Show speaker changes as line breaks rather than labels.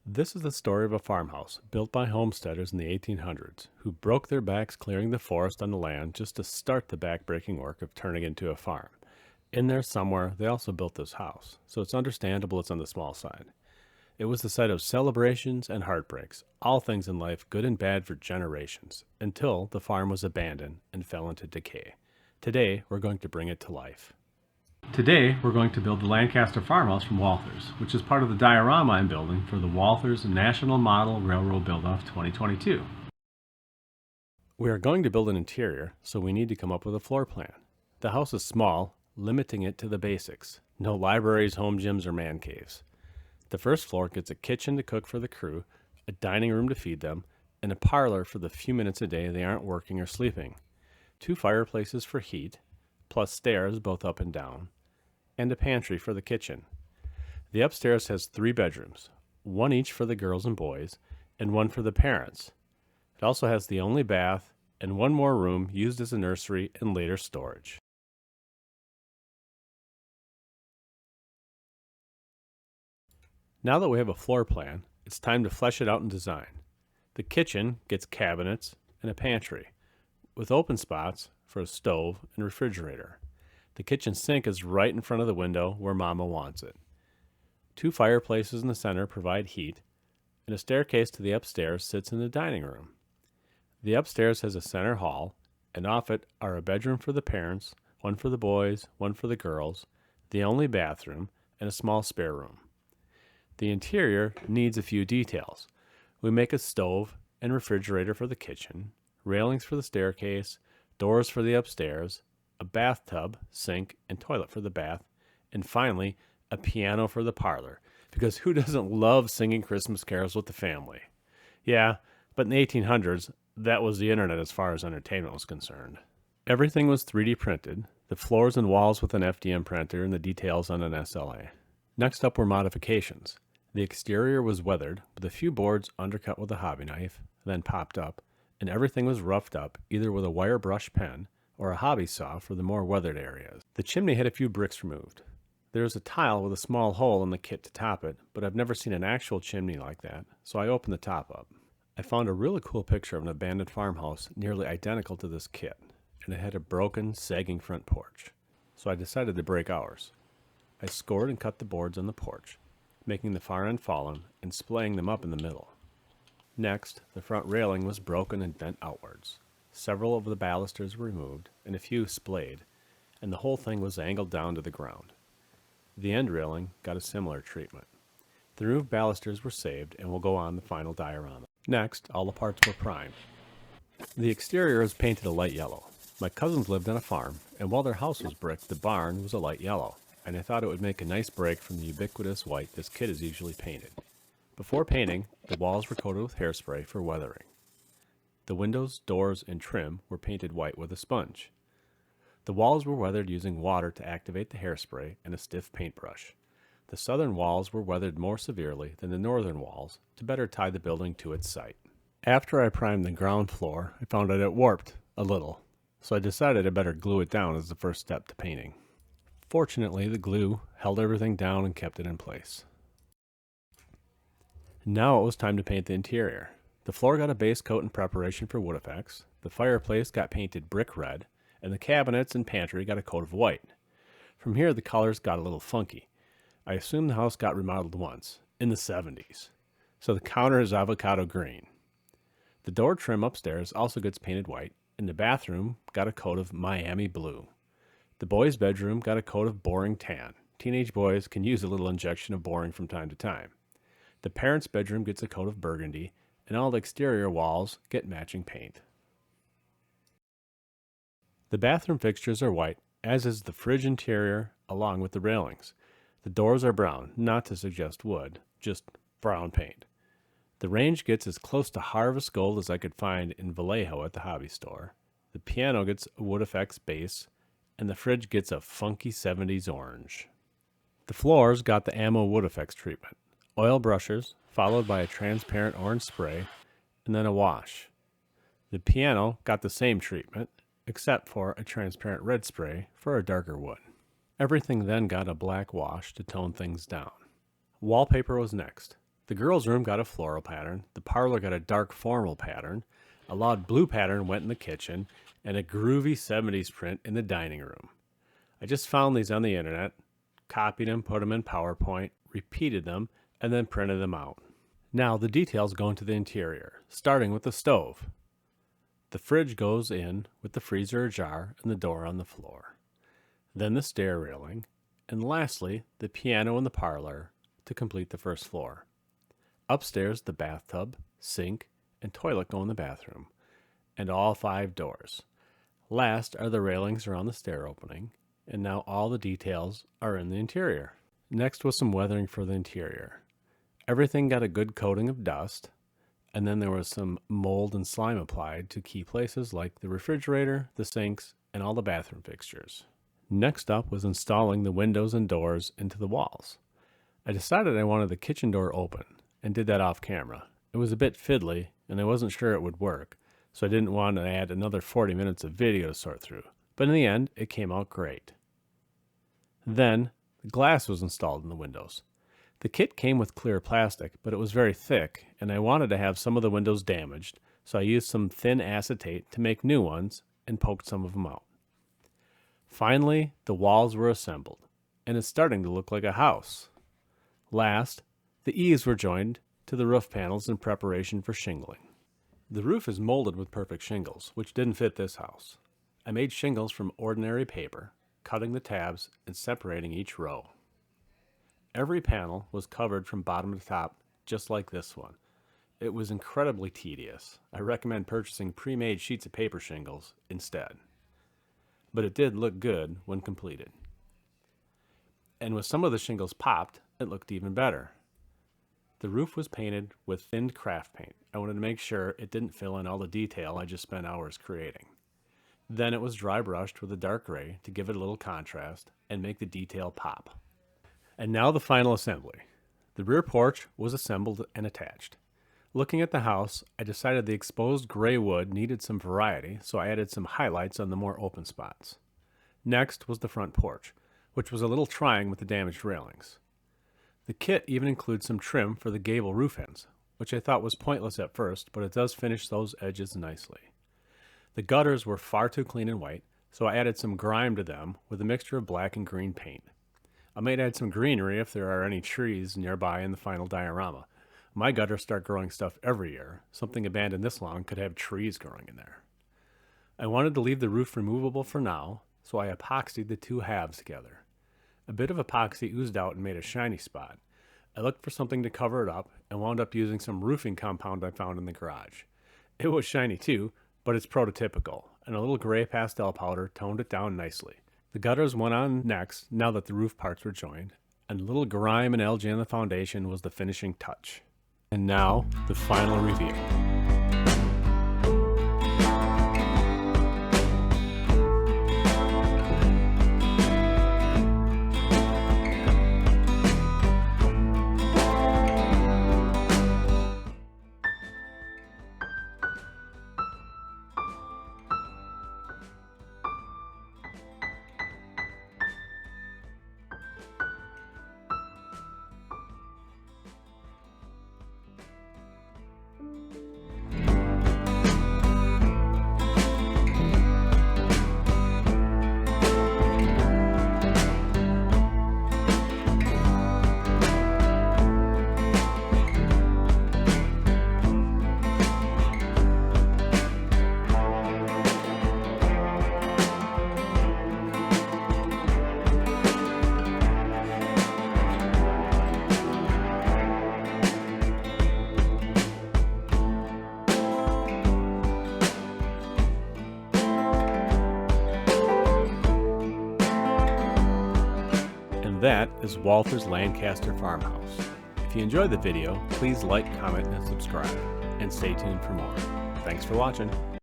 This is the story of a farmhouse built by homesteaders in the 1800s who broke their backs clearing the forest on the land just to start the backbreaking work of turning it into a farm. In there somewhere, they also built this house, so it's understandable it's on the small side. It was the site of celebrations and heartbreaks, all things in life good and bad for generations, until the farm was abandoned and fell into decay. Today, we're going to bring it to life. Today, we're going to build the Lancaster farmhouse from Walthers, which is part of the diorama I'm building for the Walthers National Model Railroad Build-Off 2022. We are going to build an interior, so we need to come up with a floor plan. The house is small, limiting it to the basics. No libraries, home gyms, or man caves. The first floor gets a kitchen to cook for the crew, a dining room to feed them, and a parlor for the few minutes a day they aren't working or sleeping. 2 fireplaces for heat, plus stairs both up and down, and a pantry for the kitchen. The upstairs has 3 bedrooms, one each for the girls and boys, and one for the parents. It also has the only bath and one more room used as a nursery and later storage. Now that we have a floor plan, it's time to flesh it out in design. The kitchen gets cabinets and a pantry, with open spots for a stove and refrigerator. The kitchen sink is right in front of the window where Mama wants it. 2 fireplaces in the center provide heat, and a staircase to the upstairs sits in the dining room. The upstairs has a center hall, and off it are a bedroom for the parents, one for the boys, one for the girls, the only bathroom, and a small spare room. The interior needs a few details. We make a stove and refrigerator for the kitchen, railings for the staircase, doors for the upstairs, a bathtub, sink, and toilet for the bath, and finally, a piano for the parlor, because who doesn't love singing Christmas carols with the family? Yeah, but in the 1800s, that was the internet as far as entertainment was concerned. Everything was 3D printed, the floors and walls with an FDM printer and the details on an SLA. Next up were modifications. The exterior was weathered, with a few boards undercut with a hobby knife, then popped up, and everything was roughed up either with a wire brush pen or a hobby saw for the more weathered areas. The chimney had a few bricks removed. There is a tile with a small hole in the kit to top it, but I've never seen an actual chimney like that, so I opened the top up. I found a really cool picture of an abandoned farmhouse nearly identical to this kit, and it had a broken, sagging front porch, so I decided to break ours. I scored and cut the boards on the porch, making the far end fallen and splaying them up in the middle. Next, the front railing was broken and bent outwards. Several of the balusters were removed, and a few splayed, and the whole thing was angled down to the ground. The end railing got a similar treatment. The removed balusters were saved and will go on the final diorama. Next, all the parts were primed. The exterior is painted a light yellow. My cousins lived on a farm, and while their house was brick, the barn was a light yellow, and I thought it would make a nice break from the ubiquitous white this kit is usually painted. Before painting, the walls were coated with hairspray for weathering. The windows, doors, and trim were painted white with a sponge. The walls were weathered using water to activate the hairspray and a stiff paintbrush. The southern walls were weathered more severely than the northern walls to better tie the building to its site. After I primed the ground floor, I found that it warped a little, so I decided I better glue it down as the first step to painting. Fortunately, the glue held everything down and kept it in place. Now it was time to paint the interior. The floor got a base coat in preparation for wood effects, the fireplace got painted brick red, and the cabinets and pantry got a coat of white. From here, the colors got a little funky. I assume the house got remodeled once, in the 70s, so the counter is avocado green. The door trim upstairs also gets painted white, and the bathroom got a coat of Miami blue. The boys' bedroom got a coat of boring tan. Teenage boys can use a little injection of boring from time to time. The parents' bedroom gets a coat of burgundy, and all the exterior walls get matching paint. The bathroom fixtures are white, as is the fridge interior, along with the railings. The doors are brown, not to suggest wood, just brown paint. The range gets as close to harvest gold as I could find in Vallejo at the hobby store. The piano gets a wood effects base, and the fridge gets a funky 70s orange. The floors got the ammo wood effects treatment. Oil brushes, followed by a transparent orange spray, and then a wash. The piano got the same treatment, except for a transparent red spray for a darker wood. Everything then got a black wash to tone things down. Wallpaper was next. The girls' room got a floral pattern, the parlor got a dark formal pattern, a loud blue pattern went in the kitchen, and a groovy 70s print in the dining room. I just found these on the internet, copied them, put them in PowerPoint, repeated them, and then printed them out. Now the details go into the interior, starting with the stove. The fridge goes in with the freezer ajar and the door on the floor. Then the stair railing, and lastly, the piano in the parlor to complete the first floor. Upstairs, the bathtub, sink, and toilet go in the bathroom, and all 5 doors. Last are the railings around the stair opening, and now all the details are in the interior. Next was some weathering for the interior. Everything got a good coating of dust, and then there was some mold and slime applied to key places like the refrigerator, the sinks, and all the bathroom fixtures. Next up was installing the windows and doors into the walls. I decided I wanted the kitchen door open, and did that off camera. It was a bit fiddly, and I wasn't sure it would work, so I didn't want to add another 40 minutes of video to sort through. But in the end, it came out great. Then, the glass was installed in the windows. The kit came with clear plastic, but it was very thick, and I wanted to have some of the windows damaged, so I used some thin acetate to make new ones and poked some of them out. Finally, the walls were assembled, and it's starting to look like a house. Last, the eaves were joined to the roof panels in preparation for shingling. The roof is molded with perfect shingles, which didn't fit this house. I made shingles from ordinary paper, cutting the tabs and separating each row. Every panel was covered from bottom to top, just like this one. It was incredibly tedious. I recommend purchasing pre-made sheets of paper shingles instead. But it did look good when completed. And with some of the shingles popped, it looked even better. The roof was painted with thinned craft paint. I wanted to make sure it didn't fill in all the detail I just spent hours creating. Then it was dry brushed with a dark gray to give it a little contrast and make the detail pop. And now the final assembly. The rear porch was assembled and attached. Looking at the house, I decided the exposed gray wood needed some variety, so I added some highlights on the more open spots. Next was the front porch, which was a little trying with the damaged railings. The kit even includes some trim for the gable roof ends, which I thought was pointless at first, but it does finish those edges nicely. The gutters were far too clean and white, so I added some grime to them with a mixture of black and green paint. I might add some greenery if there are any trees nearby in the final diorama. My gutters start growing stuff every year. Something abandoned this long could have trees growing in there. I wanted to leave the roof removable for now, so I epoxied the 2 halves together. A bit of epoxy oozed out and made a shiny spot. I looked for something to cover it up and wound up using some roofing compound I found in the garage. It was shiny too, but it's prototypical, and a little gray pastel powder toned it down nicely. The gutters went on next now that the roof parts were joined, and a little grime and algae on the foundation was the finishing touch. And now, the final review. That is Walther's Lancaster farmhouse. If you enjoyed the video, please like, comment, and subscribe, and stay tuned for more. Thanks for watching.